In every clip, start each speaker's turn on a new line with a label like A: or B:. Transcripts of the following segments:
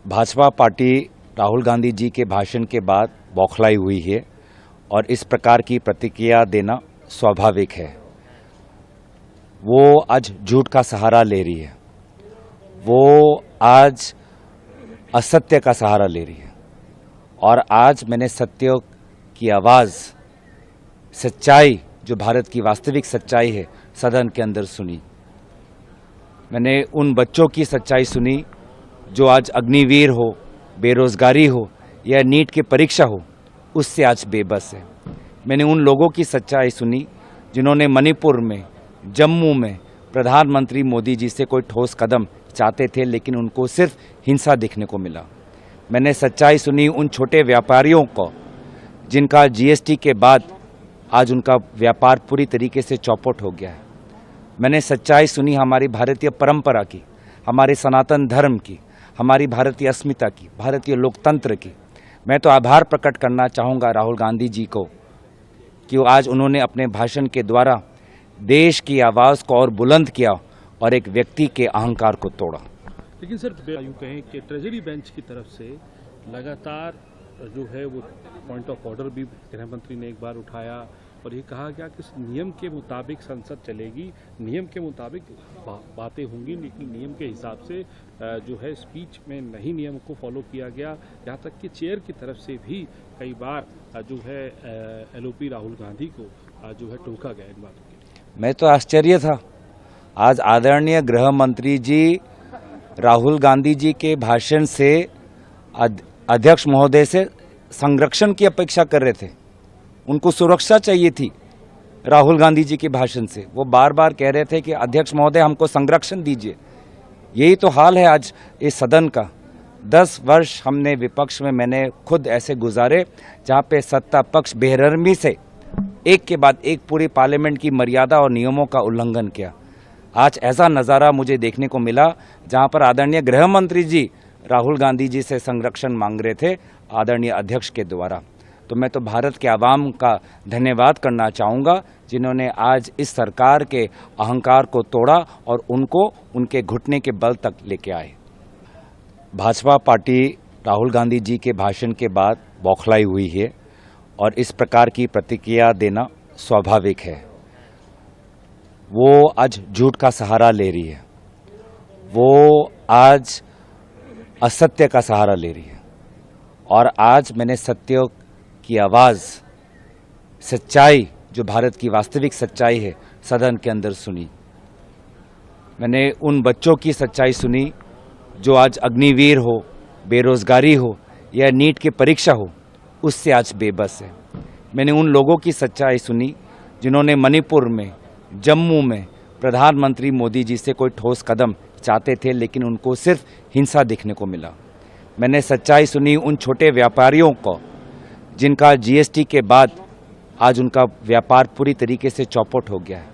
A: Bhajpa party Rahul Gandhi ji के भाषण के बाद बौखलाई हुई है और इस प्रकार की प्रतिक्रिया देना स्वाभाविक है। वो आज झूठ का सहारा ले रही है, वो आज असत्य का सहारा ले रही है और आज मैंने सत्य की आवाज़, सच्चाई, जो भारत की वास्तविक सच्चाई है, सदन के अंदर सुनी। मैंने उन बच्चों की सच्चाई सुनी जो आज अग्निवीर हो, बेरोजगारी हो या नीट की परीक्षा हो, उससे आज बेबस है। मैंने उन लोगों की सच्चाई सुनी जिन्होंने मणिपुर में, जम्मू में प्रधानमंत्री मोदी जी से कोई ठोस कदम चाहते थे, लेकिन उनको सिर्फ हिंसा देखने को मिला। मैंने सच्चाई सुनी उन छोटे व्यापारियों को जिनका जीएसटी के बाद आज उनका व्यापार पूरी तरीके से चौपट हो गया है। मैंने सच्चाई सुनी हमारी भारतीय परंपरा की, हमारे सनातन धर्म की, हमारी भारतीय अस्मिता की, भारतीय लोकतंत्र की। मैं तो आभार प्रकट करना चाहूँगा राहुल गांधी जी को कि आज उन्होंने अपने भाषण के द्वारा देश की आवाज़ को और बुलंद किया और एक व्यक्ति के अहंकार को तोड़ा।
B: लेकिन सर, यूँ कहें कि ट्रेजरी बेंच की तरफ से लगातार जो है वो पॉइंट ऑफ ऑर्डर भी गृह मंत्री ने एक बार उठाया और ये कहा गया कि नियम के मुताबिक संसद चलेगी, नियम के मुताबिक बातें होंगी, लेकिन नियम के हिसाब से जो है स्पीच में नहीं नियम को फॉलो किया गया। यहाँ तक कि चेयर की तरफ से भी कई बार जो है एलओपी राहुल गांधी को जो है टोका गया इन बातों के।
A: मैं तो आश्चर्य था। आज आदरणीय गृह मंत्री जी राहुल गांधी जी के भाषण से अध्यक्ष महोदय से संरक्षण की अपेक्षा कर रहे थे। उनको सुरक्षा चाहिए थी राहुल गांधी जी के भाषण से। वो बार बार कह रहे थे कि अध्यक्ष महोदय हमको संरक्षण दीजिए। यही तो हाल है आज इस सदन का। 10 वर्ष हमने विपक्ष में, मैंने खुद ऐसे गुजारे जहाँ पे सत्ता पक्ष बेरहमी से एक के बाद एक पूरी पार्लियामेंट की मर्यादा और नियमों का उल्लंघन किया। आज ऐसा नज़ारा मुझे देखने को मिला जहाँ पर आदरणीय गृह मंत्री जी राहुल गांधी जी से संरक्षण मांग रहे थे आदरणीय अध्यक्ष के द्वारा। तो मैं तो भारत के आवाम का धन्यवाद करना चाहूँगा जिन्होंने आज इस सरकार के अहंकार को तोड़ा और उनको उनके घुटने के बल तक लेके आए। भाजपा पार्टी राहुल गांधी जी के भाषण के बाद बौखलाई हुई है और इस प्रकार की प्रतिक्रिया देना स्वाभाविक है। वो आज झूठ का सहारा ले रही है, वो आज असत्य का सहारा ले रही है और आज मैंने सत्य की आवाज़, सच्चाई, जो भारत की वास्तविक सच्चाई है, सदन के अंदर सुनी। मैंने उन बच्चों की सच्चाई सुनी जो आज अग्निवीर हो, बेरोजगारी हो या नीट की परीक्षा हो, उससे आज बेबस है। मैंने उन लोगों की सच्चाई सुनी जिन्होंने मणिपुर में, जम्मू में प्रधानमंत्री मोदी जी से कोई ठोस कदम चाहते थे, लेकिन उनको सिर्फ हिंसा देखने को मिला। मैंने सच्चाई सुनी उन छोटे व्यापारियों को जिनका जीएसटी के बाद आज उनका व्यापार पूरी तरीके से चौपट हो गया है।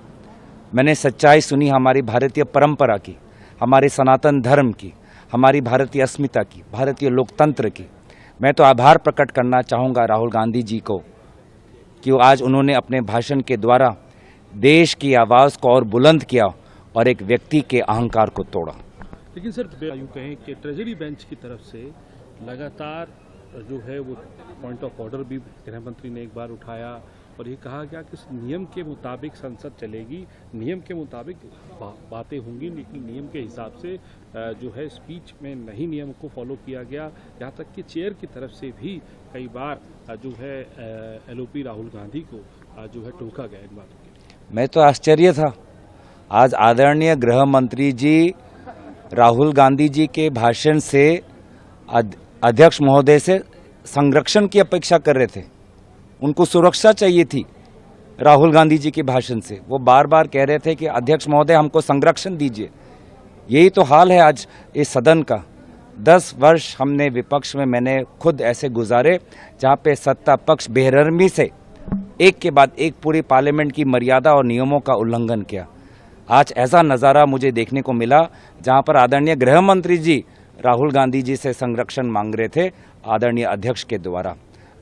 A: मैंने सच्चाई सुनी हमारी भारतीय परंपरा की, हमारे सनातन धर्म की, हमारी भारतीय अस्मिता की, भारतीय लोकतंत्र की। मैं तो आभार प्रकट करना चाहूँगा राहुल गांधी जी को कि आज उन्होंने अपने भाषण के द्वारा देश की आवाज़ को और बुलंद किया और एक व्यक्ति के अहंकार को तोड़ा।
B: लेकिन सर, यूँ कहें कि ट्रेजरी बेंच की तरफ से लगातार जो है वो पॉइंट ऑफ ऑर्डर भी गृह मंत्री ने एक बार उठाया और ये कहा गया कि नियम के मुताबिक संसद चलेगी, नियम के मुताबिक बातें होंगी, लेकिन नियम के हिसाब से जो है स्पीच में नहीं नियम को फॉलो किया गया। यहाँ तक कि चेयर की तरफ से भी कई बार जो है एलओपी राहुल गांधी को जो है टोका गया इन बातों के।
A: मैं तो आश्चर्य था। आज आदरणीय गृह मंत्री जी राहुल गांधी जी के भाषण से अध्यक्ष महोदय से संरक्षण की अपेक्षा कर रहे थे। उनको सुरक्षा चाहिए थी राहुल गांधी जी के भाषण से। वो बार बार कह रहे थे कि अध्यक्ष महोदय हमको संरक्षण दीजिए। यही तो हाल है आज इस सदन का। 10 वर्ष हमने विपक्ष में, मैंने खुद ऐसे गुजारे जहाँ पे सत्ता पक्ष बेरहमी से एक के बाद एक पूरी पार्लियामेंट की मर्यादा और नियमों का उल्लंघन किया। आज ऐसा नज़ारा मुझे देखने को मिला जहाँ पर आदरणीय गृह मंत्री जी राहुल गांधी जी से संरक्षण मांग रहे थे आदरणीय अध्यक्ष के द्वारा।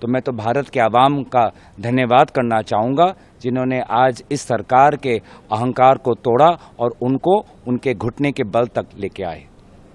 A: तो मैं तो भारत के आवाम का धन्यवाद करना चाहूँगा जिन्होंने आज इस सरकार के अहंकार को तोड़ा और उनको उनके घुटने के बल तक लेके आए।